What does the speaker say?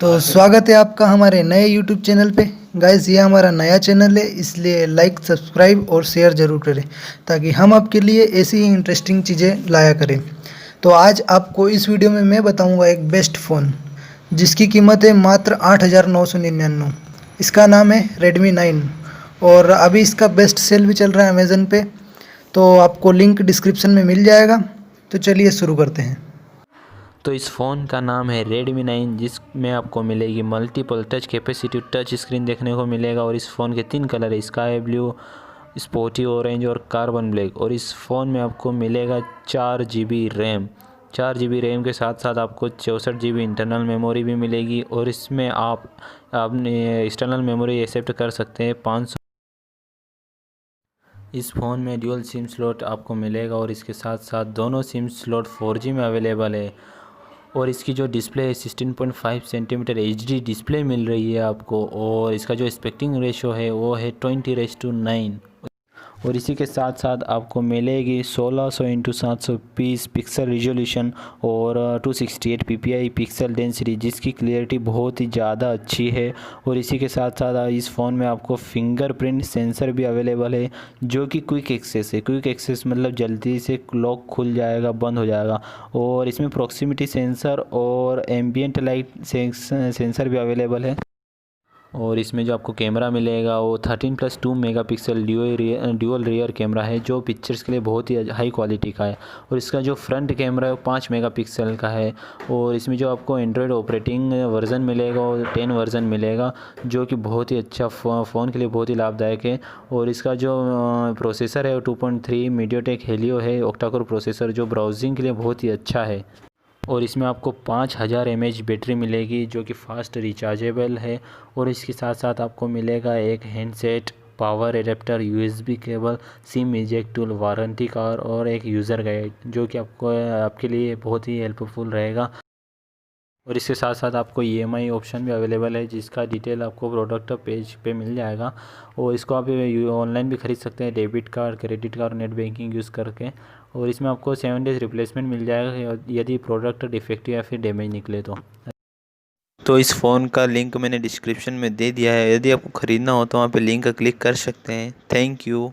तो स्वागत है आपका हमारे नए YouTube चैनल पे। गाइस ये हमारा नया चैनल है, इसलिए लाइक सब्सक्राइब और शेयर ज़रूर करें ताकि हम आपके लिए ऐसी ही इंटरेस्टिंग चीज़ें लाया करें। तो आज आपको इस वीडियो में मैं बताऊंगा एक बेस्ट फ़ोन जिसकी कीमत है मात्र 8,999। इसका नाम है Redmi 9 और अभी इसका बेस्ट सेल भी चल रहा है अमेज़न पे। तो आपको लिंक डिस्क्रिप्शन में मिल जाएगा। तो चलिए शुरू करते हैं। तो इस फ़ोन का नाम है Redmi 9, जिसमें आपको मिलेगी multiple touch capacity touch screen देखने को मिलेगा। और इस फ़ोन के 3 कलर है, स्काई ब्लू, स्पोर्टी ऑरेंज और कार्बन ब्लैक। और इस फ़ोन में आपको मिलेगा 4 GB रैम। 4 GB रैम के साथ साथ आपको 64 GB इंटरनल मेमोरी भी मिलेगी। और इसमें आप अपने एक्सटर्नल मेमोरी एक्सेप्ट कर सकते हैं 500। इस फ़ोन में ड्यूल सिम स्लॉट आपको मिलेगा और इसके साथ साथ दोनों सिम स्लॉट 4G में अवेलेबल है। और इसकी जो डिस्प्ले है 16.5 सेंटीमीटर HD डिस्प्ले मिल रही है आपको। और इसका जो एस्पेक्टिंग रेशो है वो है 20:9। और इसी के साथ साथ आपको मिलेगी 1600x720 पिक्सल रिजोल्यूशन और 268 ppi पिक्सल डेंसिटी, जिसकी क्लियरिटी बहुत ही ज़्यादा अच्छी है। और इसी के साथ साथ इस फ़ोन में आपको फिंगरप्रिंट सेंसर भी अवेलेबल है, जो कि क्विक एक्सेस है। क्विक एक्सेस मतलब जल्दी से लॉक खुल जाएगा, बंद हो जाएगा। और इसमें प्रॉक्सिमिटी सेंसर और एम्बियंट लाइट सेंसर भी अवेलेबल है। और इसमें जो आपको कैमरा मिलेगा वो 13+2 मेगापिक्सल ड्यूअल रियर कैमरा है, जो पिक्चर्स के लिए बहुत ही हाई क्वालिटी का है। और इसका जो फ्रंट कैमरा है वो 5 मेगापिक्सल का है। और इसमें जो आपको एंड्रॉयड ऑपरेटिंग वर्जन मिलेगा वो 10 वर्जन मिलेगा, जो कि बहुत ही अच्छा फ़ोन के लिए बहुत ही लाभदायक है। और इसका जो प्रोसेसर है वो 2.3 मीडियाटेक हेलियो है ऑक्टा-कोर प्रोसेसर, जो ब्राउजिंग के लिए बहुत ही अच्छा है। और इसमें आपको 5000 mAh बैटरी मिलेगी, जो कि फ़ास्ट रिचार्जेबल है। और इसके साथ साथ आपको मिलेगा एक handset, power adapter, USB cable, SIM eject tool, warranty card और एक यूज़र गाइड, जो कि आपके लिए बहुत ही हेल्पफुल रहेगा। और इसके साथ साथ आपको EMI ऑप्शन भी अवेलेबल है, जिसका डिटेल आपको प्रोडक्ट पेज पे मिल जाएगा। और इसको आप ऑनलाइन भी ख़रीद सकते हैं, debit card, credit card, net banking use करके। और इसमें आपको 7 डेज़ रिप्लेसमेंट मिल जाएगा यदि प्रोडक्ट डिफेक्टिव या फिर डैमेज निकले तो इस फ़ोन का लिंक मैंने डिस्क्रिप्शन में दे दिया है, यदि आपको ख़रीदना हो तो वहाँ पे लिंक क्लिक कर सकते हैं। Thank you.